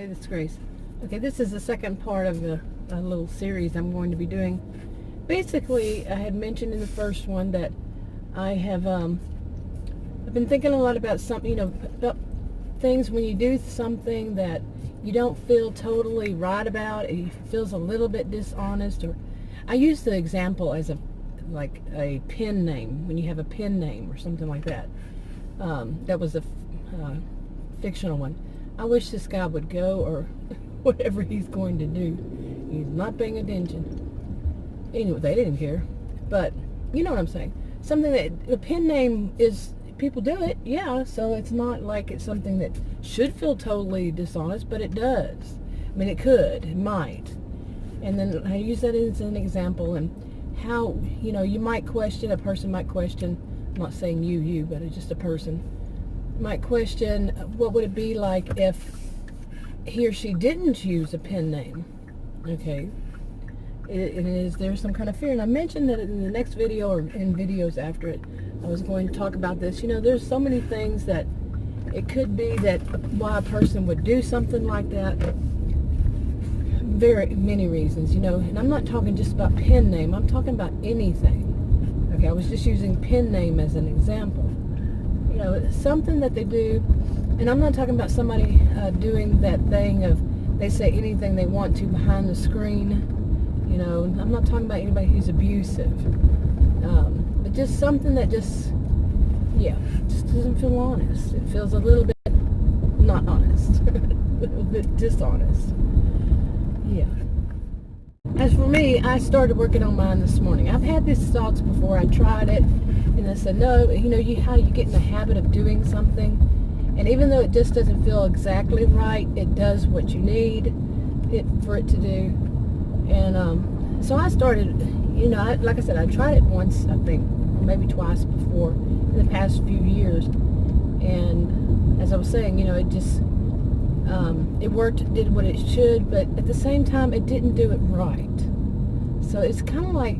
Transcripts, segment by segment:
this is Grace. Okay, this is the second part of a little series I'm going to be doing. Basically, I had mentioned in the first one that I have I've been thinking a lot about something, about things when you do something that you don't feel totally right about, it feels a little bit dishonest. Or I use the example as like a pen name, when you have a pen name or something like that. That was a fictional one. I wish this guy would go, or whatever he's going to do. He's not paying attention. Anyway, they didn't care. But you know what I'm saying. Something that a pen name is, people do it, yeah, so it's not like it's something that should feel totally dishonest, but it does. I mean, it could, it might. And then I use that as an example, and how, you might question, a person might question, I'm not saying you, but it's just a person, might question, what would it be like if he or she didn't use a pen name? Okay. Is there some kind of fear? And I mentioned that in the next video, or in videos after it, I was going to talk about this. There's so many things that it could be that why a person would do something like that. Very many reasons, and I'm not talking just about pen name. I'm talking about anything. Okay, I was just using pen name as an example. Something that they do, and I'm not talking about somebody doing that thing of they say anything they want to behind the screen. I'm not talking about anybody who's abusive, but just something that just doesn't feel honest. It feels a little bit not honest, a little bit dishonest. Yeah. As for me, I started working on mine this morning. I've had these thoughts before. I tried it, and I said, no, how you get in the habit of doing something, and even though it just doesn't feel exactly right, it does what you need it for it to do. And so I started, like I said, I tried it once, I think, or maybe twice before in the past few years. And as I was saying, it just, it worked, it did what it should, but at the same time, it didn't do it right. So it's kind of like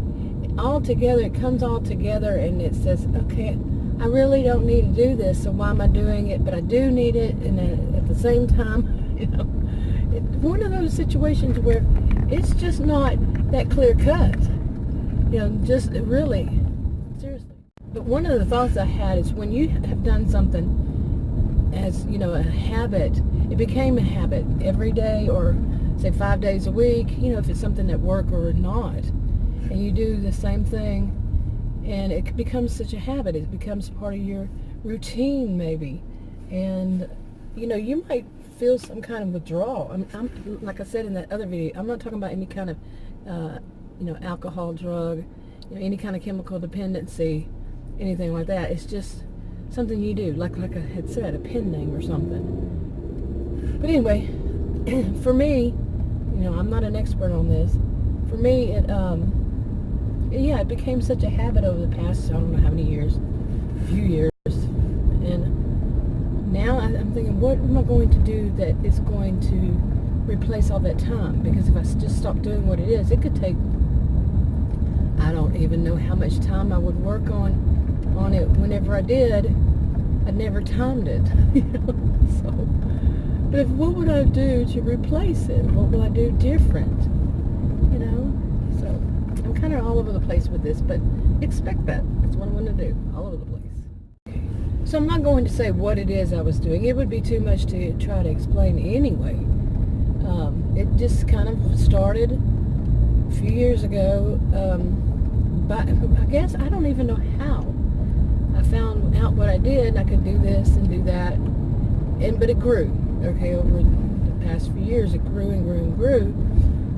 all together, it comes all together, and it says, okay, I really don't need to do this, so why am I doing it? But I do need it, and at the same time, one of those situations where it's just not that clear cut, just really, seriously. But one of the thoughts I had is when you have done something as, a habit, it became a habit every day, or say 5 days a week, if it's something at work or not, and you do the same thing, and it becomes such a habit, it becomes part of your routine maybe, and you might feel some kind of withdrawal. I'm like I said in that other video, I'm not talking about any kind of alcohol, drug, any kind of chemical dependency, anything like that. It's just something you do, like I had said, a pen name or something. But anyway, for me, I'm not an expert on this. For me, it became such a habit over the past, I don't know how many years, a few years. And now I'm thinking, what am I going to do that is going to replace all that time? Because if I just stop doing what it is, it could take, I don't even know how much time I would work on it. Whenever I did, I never timed it. So, but what would I do to replace it? What will I do different? So I'm kind of all over the place with this, but expect that. That's what I'm going to do, all over the place. Okay. So I'm not going to say what it is I was doing. It would be too much to try to explain anyway. It just kind of started a few years ago, but I guess I don't even know how. I found out what I did, and I could do this and do that, but it grew, okay, over the past few years. It grew and grew and grew,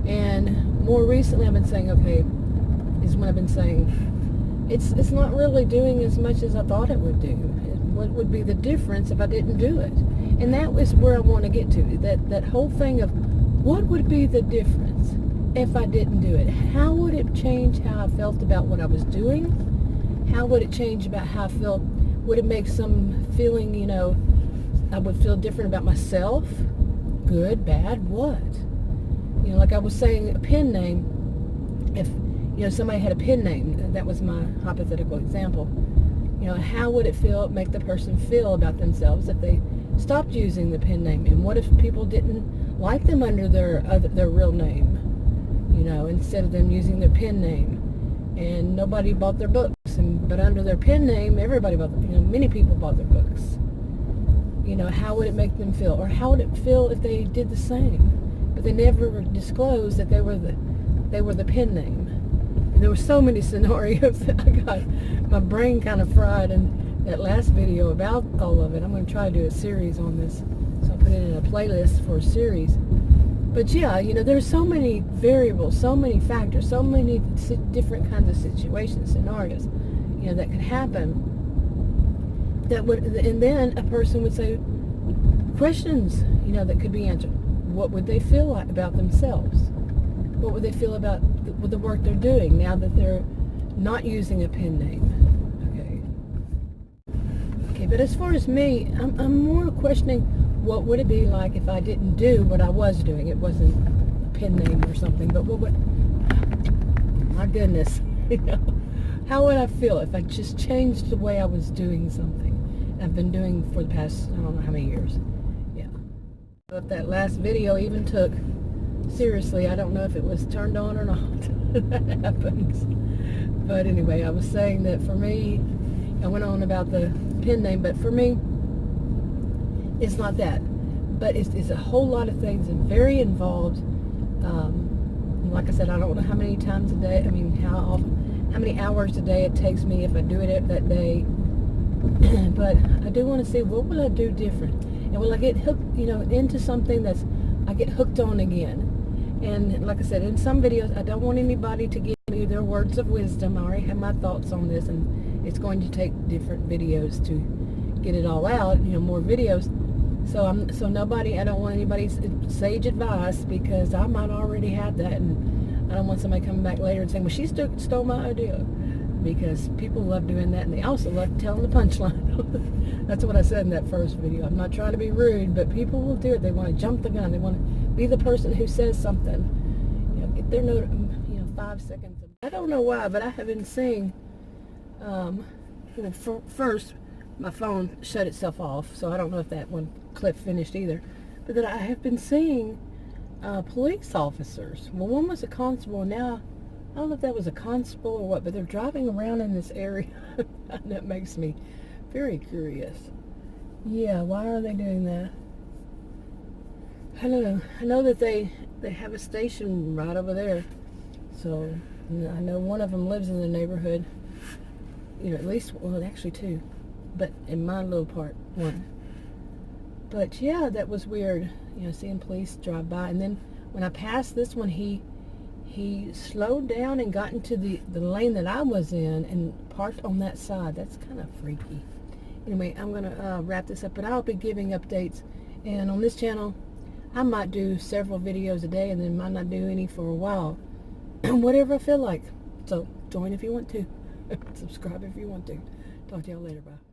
and more recently I've been saying, okay, is when I've been saying, it's not really doing as much as I thought it would do. What would be the difference if I didn't do it? And that was where I want to get to, that whole thing of what would be the difference if I didn't do it? How would it change how I felt about what I was doing? How would it change about how I felt? Would it make some feeling, I would feel different about myself? Good, bad, what? Like I was saying, a pen name, if, somebody had a pen name, that was my hypothetical example, how would it make the person feel about themselves if they stopped using the pen name? And what if people didn't like them under their real name? You know, instead of them using their pen name, and nobody bought their books, but under their pen name, everybody bought them. You know, many people bought their books. You know, how would it make them feel, or how would it feel if they did the same, but they never disclosed that they were the pen name? And there were so many scenarios that I got my brain kind of fried in that last video about all of it. I'm going to try to do a series on this, so I'll put it in a playlist for a series. But yeah, you know, there's so many variables, so many factors, so many different kinds of situations, scenarios, you know, that could happen. That would, and then a person would say questions, you know, that could be answered. What would they feel like about themselves? What would they feel about the work they're doing now that they're not using a pen name? Okay, but as far as me, I'm more questioning what would it be like if I didn't do what I was doing. It wasn't a pen name or something, but what would, my goodness, you know, how would I feel if I just changed the way I was doing something I've been doing for the past, I don't know how many years. Yeah. If that last video even took, seriously, I don't know if it was turned on or not. That happens. But anyway, I was saying that for me, I went on about the pen name, but for me, it's not that. But it's a whole lot of things and very involved. Like I said, I don't know how many times a day, how many hours a day it takes me if I do it that day. But I do want to see, what will I do different? And will I get hooked, you know, into something I get hooked on again? And like I said, in some videos, I don't want anybody to give me their words of wisdom. I already have my thoughts on this, and it's going to take different videos to get it all out, you know, more videos. So nobody, I don't want anybody's sage advice, because I might already have that, and I don't want somebody coming back later and saying, well, she stole my idea. Because people love doing that, and they also love telling the punchline. That's what I said in that first video. I'm not trying to be rude, but people will do it. They want to jump the gun. They want to be the person who says something. You know, get their note, 5 seconds. I don't know why, but I have been seeing, first, my phone shut itself off, so I don't know if that one clip finished either. But then I have been seeing police officers. Well, one was a constable, and now I don't know if that was a constable or what, but they're driving around in this area. And that makes me very curious. Yeah, why are they doing that? I don't know. I know that they have a station right over there. So I know one of them lives in the neighborhood. You know, at least, well, actually two. But in my little part, one. But yeah, that was weird. You know, seeing police drive by. And then when I passed this one, he slowed down and got into the lane that I was in and parked on that side. That's kind of freaky. Anyway, I'm going to wrap this up, but I'll be giving updates. And on this channel, I might do several videos a day, and then might not do any for a while. Whatever I feel like. So join if you want to. Subscribe if you want to. Talk to y'all later. Bye.